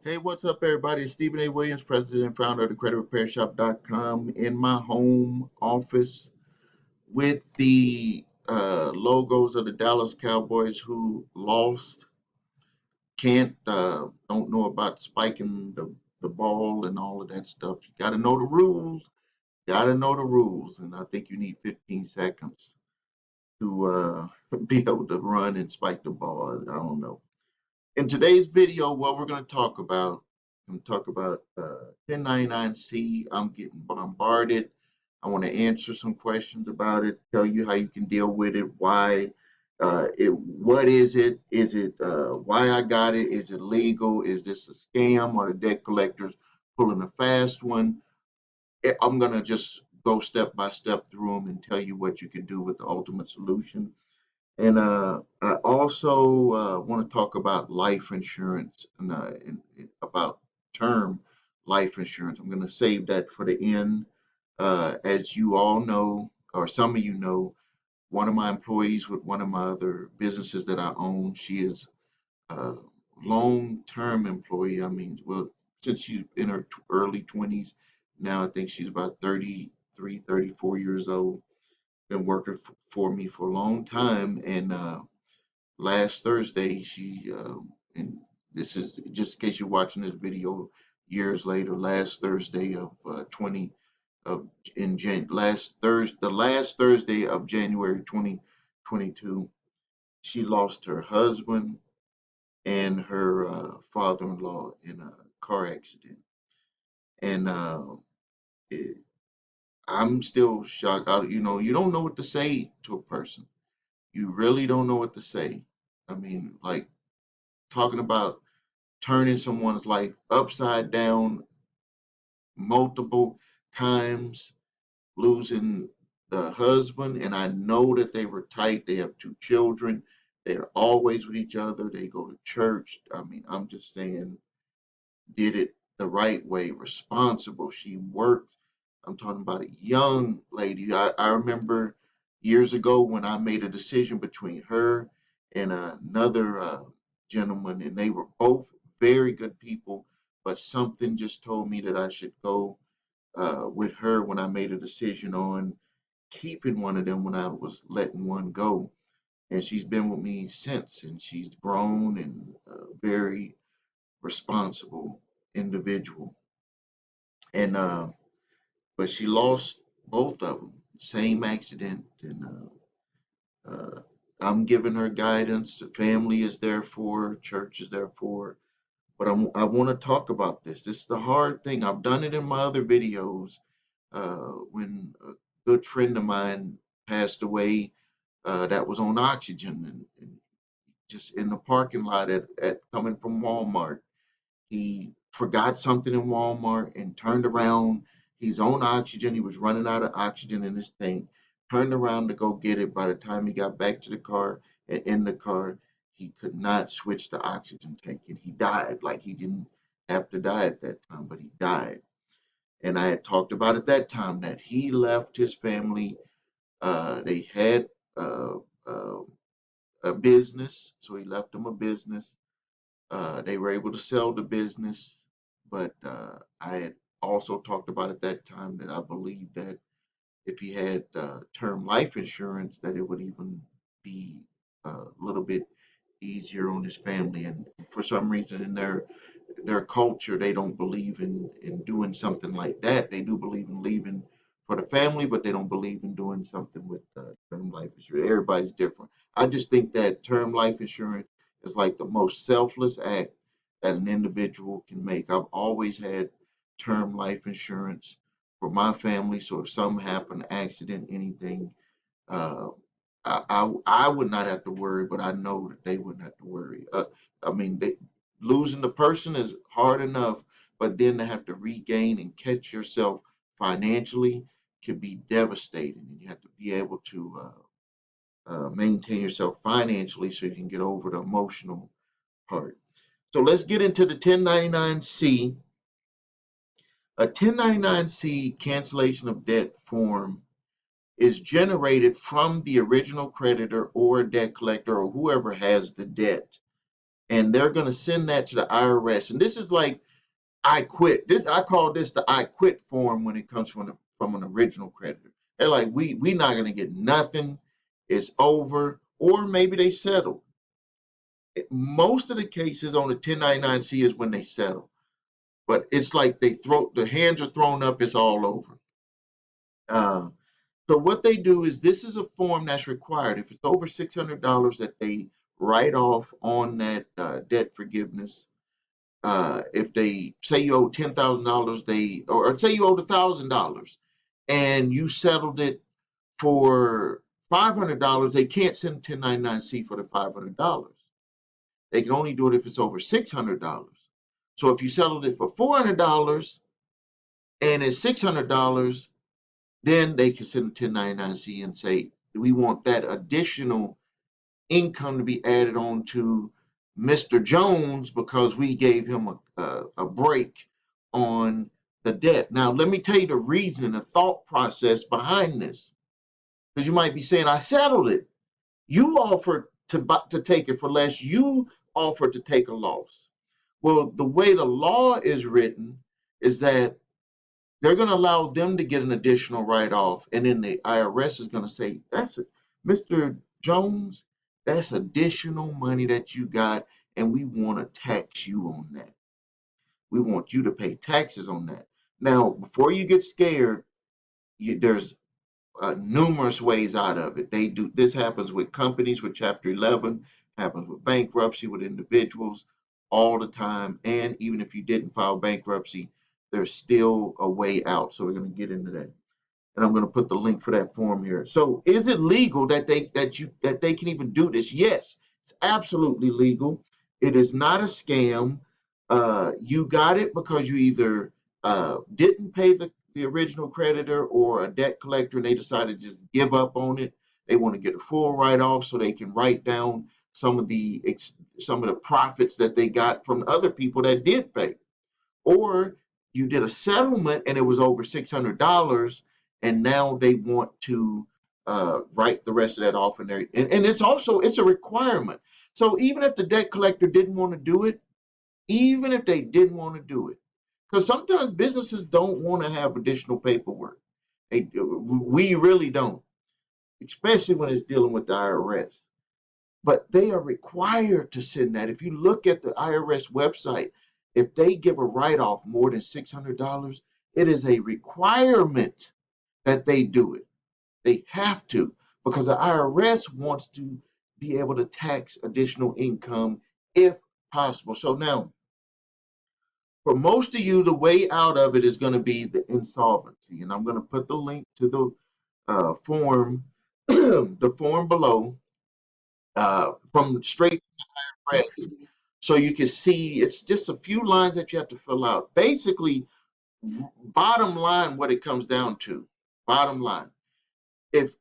Hey, what's up, everybody? It's Stephen A. Williams, president and founder of the creditrepairshop.com, in my home office with the logos of the Dallas Cowboys who lost. Don't know about spiking the ball and all of that stuff. You got to know the rules. Got to know the rules. And I think you need 15 seconds to be able to run and spike the ball. I don't know. In today's video, what we're going to talk about, I'm going to talk about 1099-C. I'm getting bombarded. I want to answer some questions about it, tell you how you can deal with it, why, what is it? Is it why I got it? Is it legal? Is this a scam? Are the debt collectors pulling a fast one? I'm going to just go step by step through them and tell you what you can do with the ultimate solution. And I also want to talk about life insurance and about term life insurance. I'm going to save that for the end. As you all know, or some of you know, one of my employees with one of my other businesses that I own, she is a long-term employee. I mean, well, since she's in her early 20s, now I think she's about 33, 34 years old. Been working for me for a long time, and last Thursday, and this is just in case you're watching this video years later, last Thursday of 20 of in Jan last Thursday, the last Thursday of January 2022, she lost her husband and her father-in-law in a car accident, and it, I'm still shocked. You don't know what to say to a person. You really don't know what to say. I mean, like talking about turning someone's life upside down multiple times, losing the husband, and I know that they were tight. They have two children. They're always with each other. They go to church. I mean, I'm just saying, did it the right way, responsible. She worked. I'm talking about a young lady. I remember years ago when I made a decision between her and another gentleman, and they were both very good people, but something just told me that I should go with her when I made a decision on keeping one of them when I was letting one go. And she's been with me since, and she's grown and very responsible individual. And but she lost both of them, same accident. And I'm giving her guidance. The family is there for her, church is there for her. But I want to talk about this. This is the hard thing. I've done it in my other videos. When a good friend of mine passed away, that was on oxygen and just in the parking lot at coming from Walmart. He forgot something in Walmart and turned around. He's on oxygen. He was running out of oxygen in his tank. Turned around to go get it. By the time he got back to the car and in the car, he could not switch the oxygen tank and he died. Like he didn't have to die at that time, but he died. And I had talked about at that time that he left his family. They had uh, uh, a business, so he left them a business. They were able to sell the business, but I had also talked about at that time that I believed that if he had term life insurance, that it would even be a little bit easier on his family. And for some reason, in their culture, they don't believe in doing something like that. They do believe in leaving for the family, but they don't believe in doing something with term life insurance. Everybody's different. I just think that term life insurance is like the most selfless act that an individual can make. I've always had term life insurance for my family, so if something happened, accident, anything, uh, I would not have to worry, but I know that they wouldn't have to worry. I mean, losing the person is hard enough, but then to have to regain and catch yourself financially can be devastating. And you have to be able to maintain yourself financially so you can get over the emotional part. So let's get into the 1099-C. A 1099-C cancellation of debt form is generated from the original creditor or debt collector or whoever has the debt. and they're going to send that to the IRS. And this is like I quit. I call this the I quit form when it comes from an original creditor. They're like, we not going to get nothing. It's over. Or maybe they settle. Most of the cases on the 1099-C is when they settle. But it's like the hands are thrown up, it's all over. So what they do is, this is a form that's required. If it's over $600 that they write off on that debt forgiveness. If they say you owe $10,000, or say you owed $1,000 and you settled it for $500, they can't send 1099-C for the $500. They can only do it if it's over $600. So if you settled it for $400 and it's $600, then they can send a 1099-C and say, we want that additional income to be added on to Mr. Jones because we gave him a break on the debt. Now, let me tell you the reason and the thought process behind this. Because you might be saying, I settled it. You offered to take it for less. You offered to take a loss. Well, the way the law is written is that they're going to allow them to get an additional write-off, and then the IRS is going to say, that's it, Mr. Jones, that's additional money that you got, and we want to tax you on that. We want you to pay taxes on that. Now, before you get scared, there's numerous ways out of it. This happens with companies with Chapter 11, happens with bankruptcy, with individuals all the time. And even if you didn't file bankruptcy, there's still a way out. So we're going to get into that. And I'm going to put the link for that form here. So is it legal that they can even do this? Yes, it's absolutely legal. It is not a scam. You got it because you either didn't pay the original creditor or a debt collector, and they decided to just give up on it. They want to get a full write-off so they can write down some of the profits that they got from other people that did pay. Or you did a settlement and it was over $600, and now they want to write the rest of that off in there. And it's a requirement. So even if the debt collector didn't want to do it, even if they didn't want to do it, because sometimes businesses don't want to have additional paperwork. We really don't, especially when it's dealing with the IRS. But they are required to send that. If you look at the IRS website, if they give a write-off more than $600, it is a requirement that they do it. They have to, because the IRS wants to be able to tax additional income if possible. So now, for most of you, the way out of it is going to be the insolvency. And I'm going to put the link to the form, the form below, from straight from the IRS. So you can see it's just a few lines that you have to fill out. Basically, bottom line, what it comes down to, bottom line, if,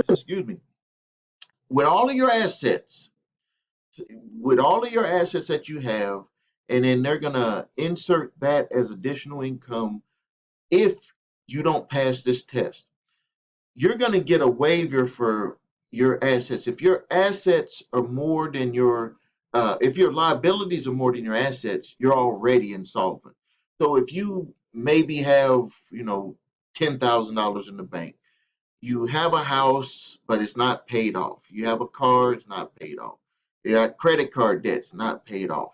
excuse me, with all of your assets, that you have, and then they're going to insert that as additional income if you don't pass this test. You're going to get a waiver for your assets. If your assets are more than if your liabilities are more than your assets, you're already insolvent. So if you maybe have, $10,000 in the bank, you have a house, but it's not paid off. You have a car, it's not paid off. You got credit card debts not paid off.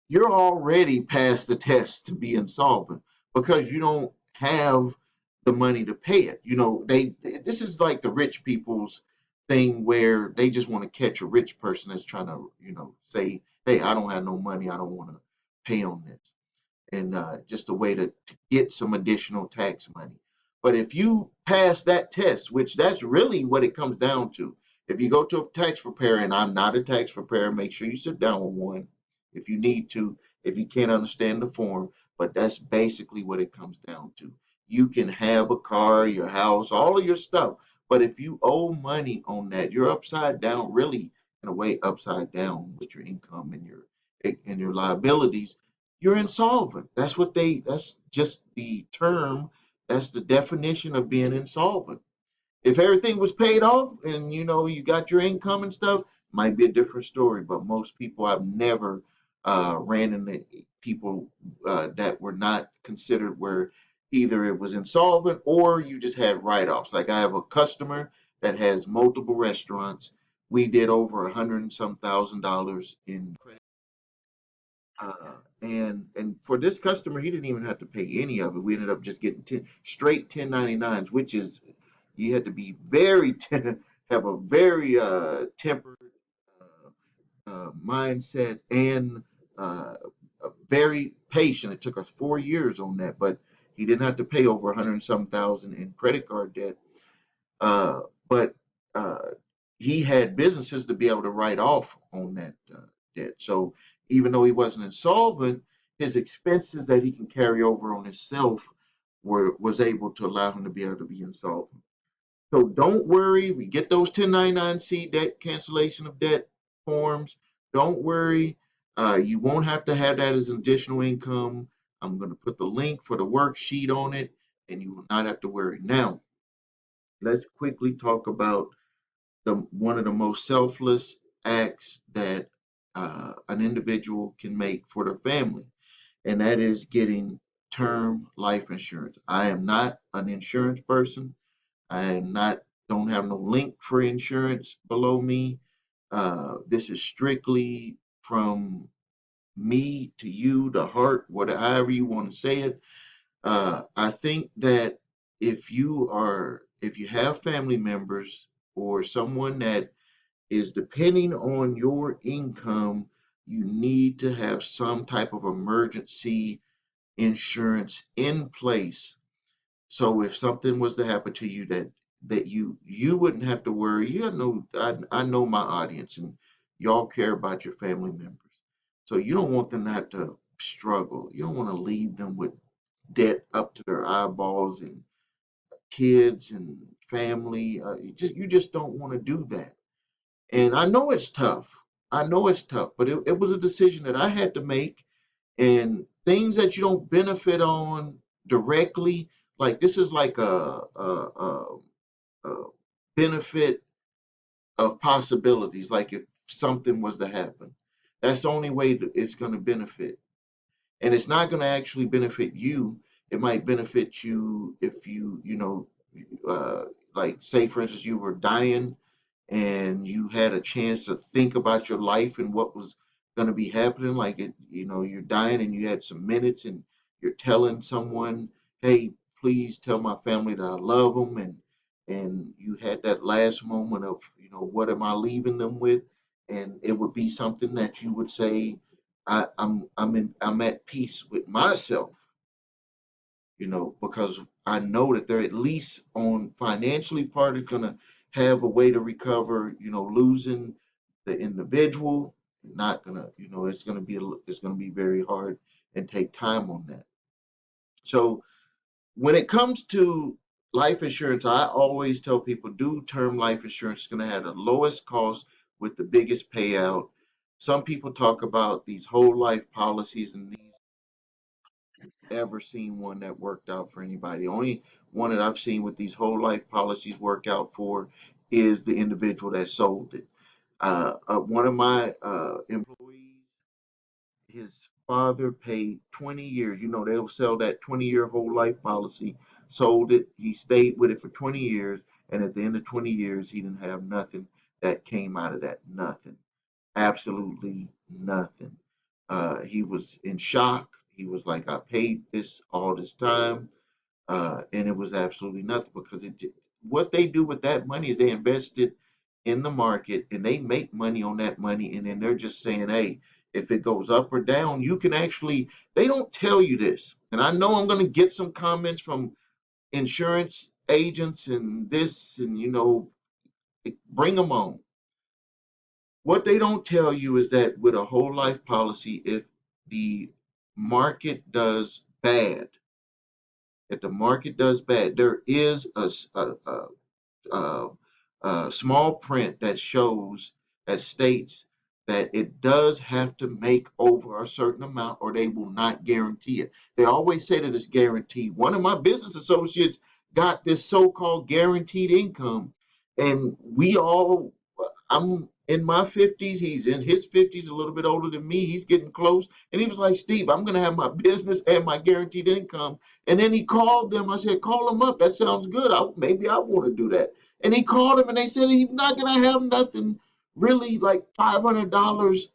You're already past the test to be insolvent because you don't have the money to pay it. This is like the rich people's thing where they just want to catch a rich person that's trying to, say, hey, I don't have no money, I don't want to pay on this. And just a way to get some additional tax money. But if you pass that test, which that's really what it comes down to, if you go to a tax preparer, and I'm not a tax preparer, make sure you sit down with one if you need to, if you can't understand the form, but that's basically what it comes down to. You can have a car, your house, all of your stuff, but if you owe money on that, you're upside down, really, in a way, upside down with your income and your liabilities. You're insolvent. That's just the term. That's the definition of being insolvent. If everything was paid off and you got your income and stuff, might be a different story, but most people, I've never ran into people that were not considered where either it was insolvent or you just had write-offs. Like I have a customer that has multiple restaurants. We did over $100,000 in credit. And for this customer, he didn't even have to pay any of it. We ended up just getting straight 1099s, which is you had to be have a very tempered mindset and uh, very patient. It took us 4 years on that, but he didn't have to pay over 100 and some thousand in credit card debt. But he had businesses to be able to write off on that debt. So even though he wasn't insolvent, his expenses that he can carry over on himself was able to allow him to be able to be insolvent. So don't worry. We get those 1099-C debt cancellation of debt forms. Don't worry. You won't have to have that as an additional income. I'm going to put the link for the worksheet on it, and you will not have to worry. Now, let's quickly talk about one of the most selfless acts that an individual can make for their family, and that is getting term life insurance. I am not an insurance person. I am not don't have no link for insurance below me. This is strictly from me to you, the heart, whatever you want to say it. I think that if you have family members or someone that is depending on your income, you need to have some type of emergency insurance in place. So if something was to happen to you that you wouldn't have to worry. You know, I know my audience and y'all care about your family members. So you don't want them to have to struggle. You don't want to leave them with debt up to their eyeballs and kids and family. You just don't want to do that. And I know it's tough. I know it's tough, but it was a decision that I had to make. And things that you don't benefit on directly, like this is like a benefit of possibilities. Like if something was to happen, that's the only way that it's going to benefit. And it's not going to actually benefit you. It might benefit you if uh, like say for instance, you were dying and you had a chance to think about your life and what was going to be happening. Like you're dying and you had some minutes and you're telling someone, "Hey, please tell my family that I love them," and you had that last moment of, what am I leaving them with? And it would be something that you would say, I'm at peace with myself, because I know that they're at least on financially part is gonna have a way to recover, losing the individual. Not gonna, it's gonna be very hard and take time on that. So when it comes to life insurance, I always tell people do term life insurance. It's gonna have the lowest cost with the biggest payout. Some people talk about these whole life policies and these ever seen one that worked out for anybody. The only one that I've seen with these whole life policies work out for is the individual that sold it. One of my employees, his father paid 20 years. They'll sell that 20-year whole life policy, sold it. He stayed with it for 20 years. And at the end of 20 years, he didn't have nothing that came out of that. Nothing. Absolutely nothing. He was in shock. He was like, I paid this all this time, and it was absolutely nothing because what they do with that money is they invest it in the market and they make money on that money. And then they're just saying, hey, if it goes up or down, you can actually, they don't tell you this. And I know I'm going to get some comments from insurance agents and this, and, bring them on. What they don't tell you is that with a whole life policy, if the market does bad, there is a small print that states that it does have to make over a certain amount or they will not guarantee it. They always say that it's guaranteed. One of my business associates got this so-called guaranteed income, and I'm in my 50s. He's in his 50s, a little bit older than me. He's getting close. And he was like, Steve, I'm going to have my business and my guaranteed income. And then he called them. I said, call him up. That sounds good. Maybe I want to do that. And he called him and they said he's not going to have nothing really like $500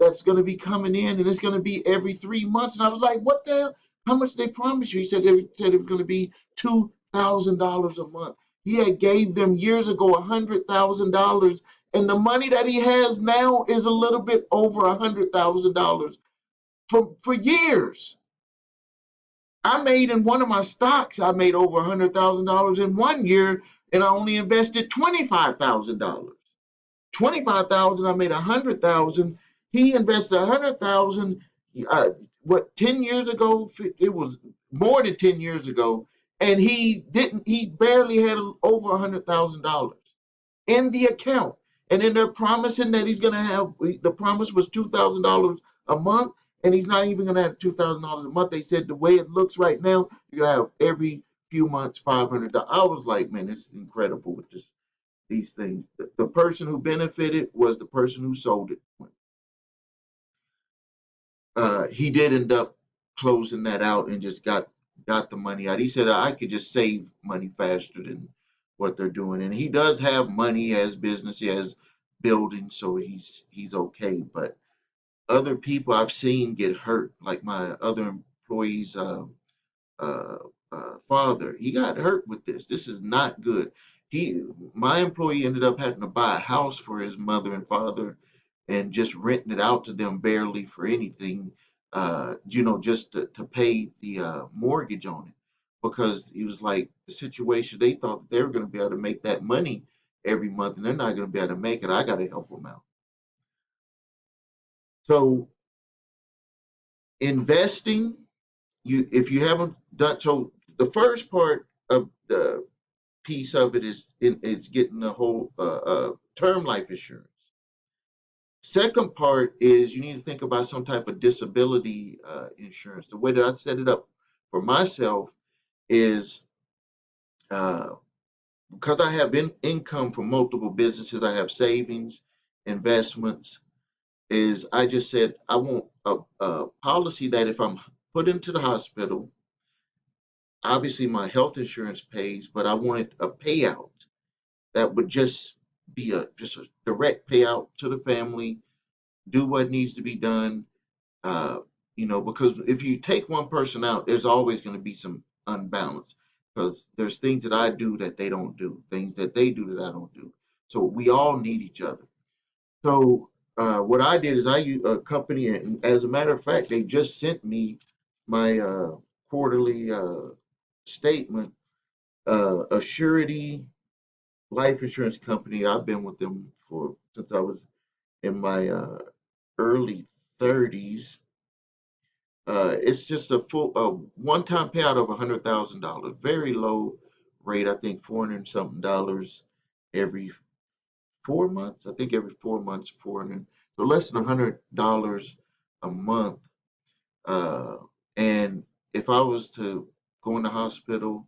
that's going to be coming in. And it's going to be every 3 months. And I was like, what the hell? How much they promised you? He said it was going to be $2,000 a month. He had gave them years ago $100,000, and the money that he has now is a little bit over $100,000 for years. I made in one of my stocks, I made over $100,000 in 1 year, and I only invested $25,000. 25,000, I made 100,000. He invested 100,000. What 10 years ago? It was more than 10 years ago, and he didn't. He barely had over $100,000 in the account. And then they're promising that he's going to have. The promise was $2,000 a month, and he's not even going to have $2,000 a month. They said the way it looks right now, you're going to have every few months $500. I was like, man, it's incredible with these things. The person who benefited was the person who sold it. He did end up closing that out and just got the money out. He said I could just save money faster than what they're doing, and he does have money, he has business, he has buildings, so he's okay. But other people I've seen get hurt, like my other employees. Uh, Father, he got hurt with this. This is not good. My employee ended up having to buy a house for his mother and father, and just renting it out to them barely for anything, just to pay the mortgage on it, because he was like the situation. They thought that they were going to be able to make that money every month, and they're not going to be able to make it. I got to help them out. So investing, if you haven't done so, the first part of the piece of it is getting the whole term life insurance. Second part is you need to think about some type of disability insurance. The way that I set it up for myself is uh, because I have income from multiple businesses, I have savings, investments. Is I just said I want a policy that if I'm put into the hospital, obviously my health insurance pays, but I wanted a payout that would just be just a direct payout to the family, do what needs to be done. Uh, because if you take one person out, there's always going to be some unbalance, because there's things that I do that they don't do, things that they do that I don't do. So we all need each other. So what I did is I used a company, and as a matter of fact, they just sent me my quarterly statement, a surety life insurance company. I've been with them since I was in my early 30s. It's just a full one-time payout of $100,000. Very low rate. I think 400 and something dollars every 4 months. I think every 4 months, 400. So less than $100 a month. Uh, and if I was to go in the hospital,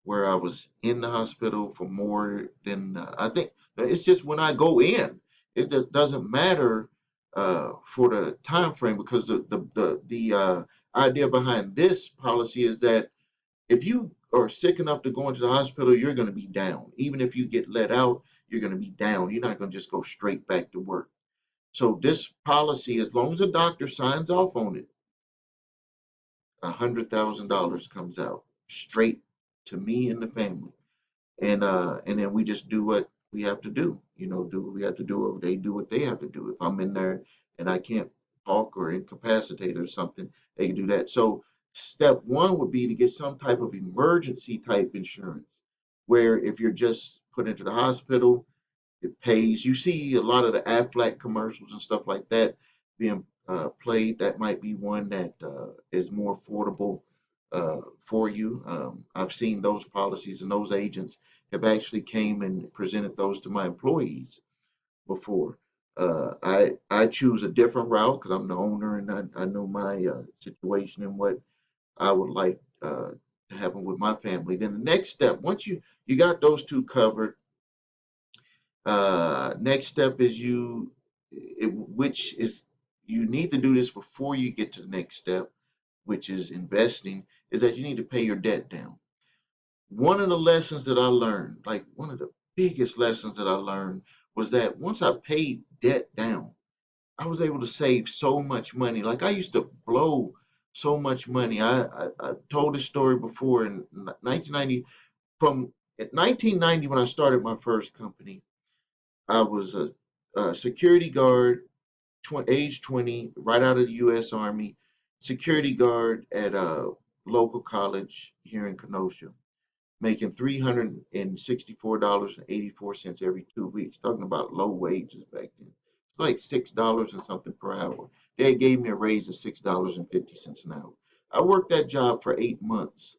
where I was in the hospital for more than I think it's just when I go in, it doesn't matter for the time frame, because the idea behind this policy is that if you are sick enough to go into the hospital, you're going to be down. Even if you get let out, you're going to be down. You're not going to just go straight back to work. So this policy, as long as a doctor signs off on it, $100,000 comes out straight to me and the family. And then we just do what we have to do. Do what we have to do, or they do what they have to do. If I'm in there and I can't talk or incapacitated or something, they can do that. So step one would be to get some type of emergency type insurance, where if you're just put into the hospital, it pays. You see a lot of the Aflac commercials and stuff like that being played. That might be one that is more affordable for you. I've seen those policies, and those agents have actually came and presented those to my employees before. I choose a different route because I'm the owner, and I know my situation and what I would like to happen with my family. Then the next step, once you got those two covered, Next step is which is you need to do this before you get to the next step, which is investing, is that you need to pay your debt down. One of the lessons that I learned, like one of the biggest lessons that I learned, was that once I paid debt down, I was able to save so much money. Like I used to blow so much money. I told this story before in 1990. From at 1990 when I started my first company, I was a security guard, age 20, right out of the U.S. Army, security guard at a local college here in Kenosha, making $364.84 every 2 weeks. Talking about low wages back then. It's like $6 and something per hour. They gave me a raise of $6.50 an hour. I worked that job for 8 months.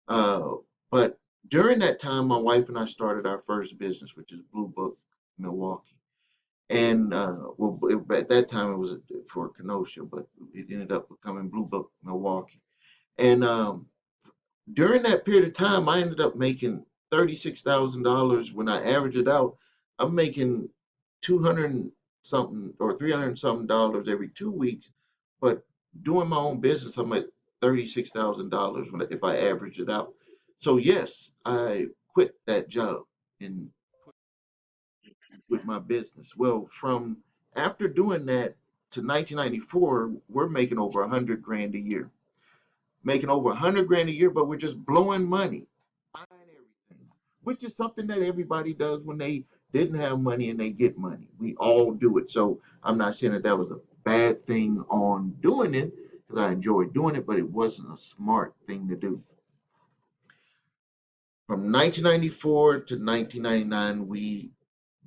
But during that time, my wife and I started our first business, which is Blue Book Milwaukee. And well, at that time it was for Kenosha, but it ended up becoming Blue Book Milwaukee. And during that period of time, I ended up making $36,000. When I average it out, I'm making 200 something or 300 something dollars every 2 weeks. But doing my own business, I'm at $36,000 if I average it out. So yes, I quit that job and with my business. Well, from after doing that to 1994, we're making over 100 grand a year, making over 100 grand a year, but we're just blowing money, buying everything, which is something that everybody does when they didn't have money and they get money. We all do it. So I'm not saying that that was a bad thing on doing it because I enjoyed doing it, but it wasn't a smart thing to do. From 1994 to 1999, we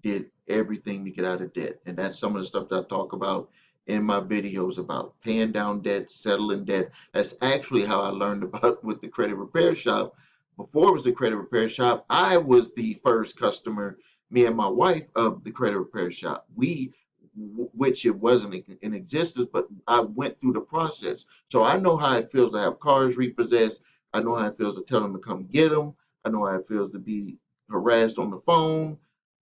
did everything to get out of debt. And that's some of the stuff that I talk about in my videos about paying down debt, settling debt. That's actually how I learned about with the credit repair shop. Before it was the credit repair shop, I was the first customer, me and my wife, of the credit repair shop. Which it wasn't in existence, but I went through the process. So I know how it feels to have cars repossessed. I know how it feels to tell them to come get them. I know how it feels to be harassed on the phone.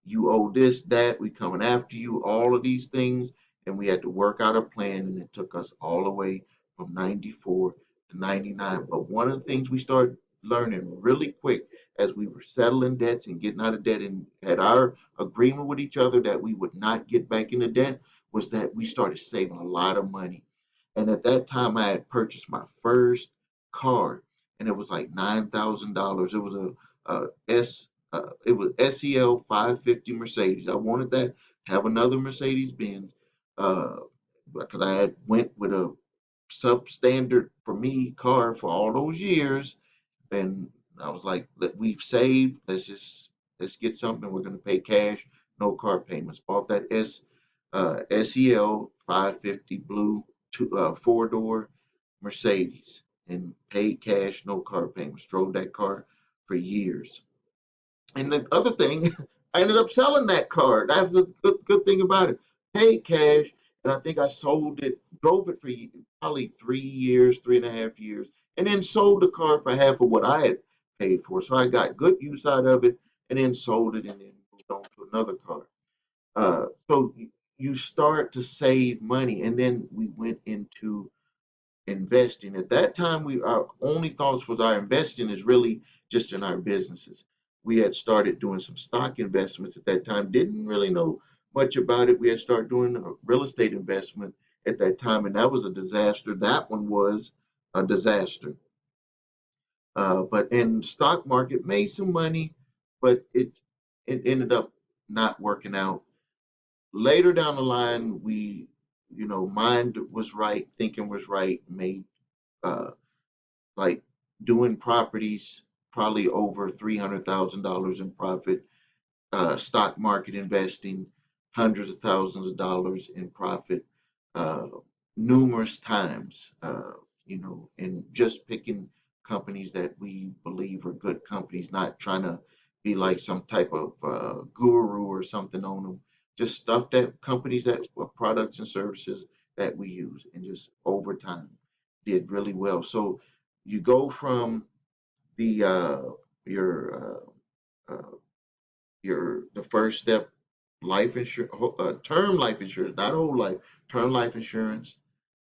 You owe this, that, we coming after you, all of these things. And we had to work out a plan, and it took us all the way from 94 to 99. But one of the things we started learning really quick as we were settling debts and getting out of debt and had our agreement with each other that we would not get back into debt was that we started saving a lot of money. And at that time, I had purchased my first car, and it was like $9,000. It was it was SEL 550 Mercedes. I wanted that, have another Mercedes Benz, uh, because I had went with a substandard for me car for all those years, and I was like, we've saved. Let's get something. We're gonna pay cash, no car payments. Bought that SEL 550 blue 4-door Mercedes and paid cash, no car payments. Drove that car for years. And the other thing, I ended up selling that car. That's the good thing about it. Paid cash, and I think I sold it, drove it for probably 3 years, 3.5 years, and then sold the car for half of what I had paid for. So I got good use out of it, and then sold it, and then moved on to another car. So you start to save money, and then we went into investing. At that time, our only thoughts was our investing is really just in our businesses. We had started doing some stock investments at that time. Didn't really know much about it. We had started doing a real estate investment at that time, and that was a disaster. That one was a disaster. But in the stock market, made some money, but it ended up not working out. Later down the line, mind was right, thinking was right, made uh, like doing properties, probably over $300,000 in profit, stock market investing, hundreds of thousands of dollars in profit, uh, numerous times, and just picking companies that we believe are good companies, not trying to be like some type of guru or something on them. Just stuff that companies that products and services that we use, and just over time did really well. So you go from the your the first step life insurance, term life insurance, not whole life, term life insurance,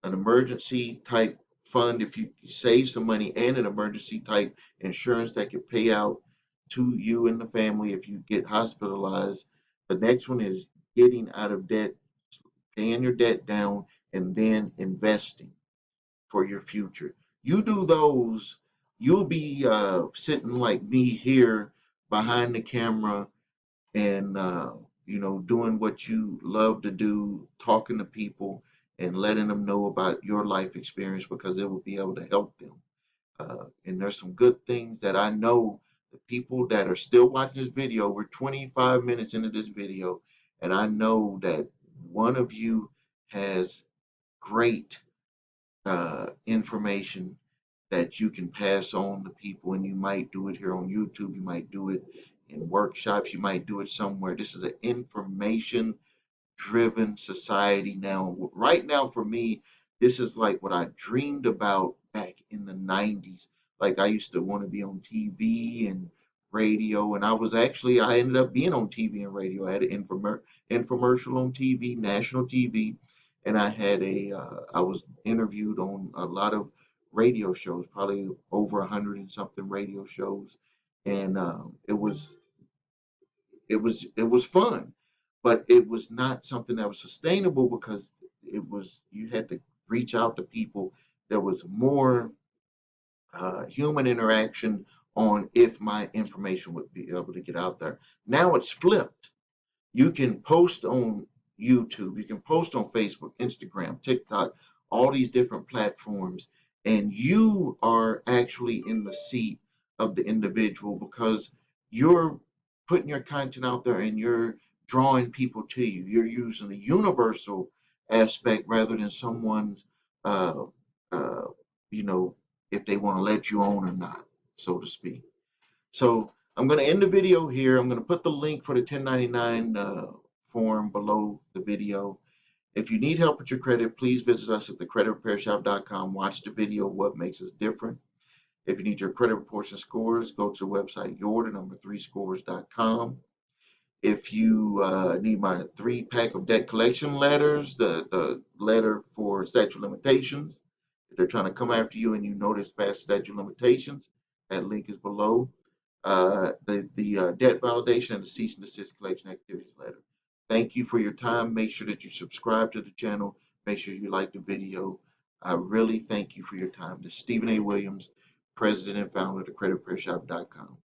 an emergency type fund if you save some money, and an emergency type insurance that can pay out to you and the family if you get hospitalized. The next one is getting out of debt, paying your debt down, and then investing for your future. You do those, you'll be sitting like me here behind the camera and doing what you love to do, talking to people and letting them know about your life experience because it will be able to help them. And there's some good things that I know the people that are still watching this video. We're 25 minutes into this video, and I know that one of you has great information that you can pass on to people, and you might do it here on YouTube, you might do it in workshops, you might do it somewhere. This is an information driven society now. Right now, for me, this is like what I dreamed about back in the 90s. Like I used to want to be on TV and radio, and I ended up being on TV and radio. I had an infomercial on TV, national TV, and I was interviewed on a lot of radio shows, probably over 100 and something radio shows, and it was fun, but it was not something that was sustainable because you had to reach out to people. There was more human interaction on if my information would be able to get out there. Now it's flipped. You can post on YouTube, you can post on Facebook, Instagram, TikTok, all these different platforms, and you are actually in the seat of the individual because you're putting your content out there and you're drawing people to you. You're using a universal aspect rather than someone's, uh, uh, you know, if they want to let you on or not, so to speak. So I'm going to end the video here. I'm going to put the link for the 1099 form below the video. If you need help with your credit, please visit us at thecreditrepairshop.com. Watch the video, What Makes Us Different. If you need your credit reports and scores, go to the website your3scores.com. If you need my 3-pack of debt collection letters, the letter for statute of limitations, if they're trying to come after you and you notice past statute of limitations, that link is below. The debt validation and the cease and desist collection activities letter. Thank you for your time. Make sure that you subscribe to the channel. Make sure you like the video. I really thank you for your time. This is Stephen A. Williams, President and founder of thecreditrepairshop.com.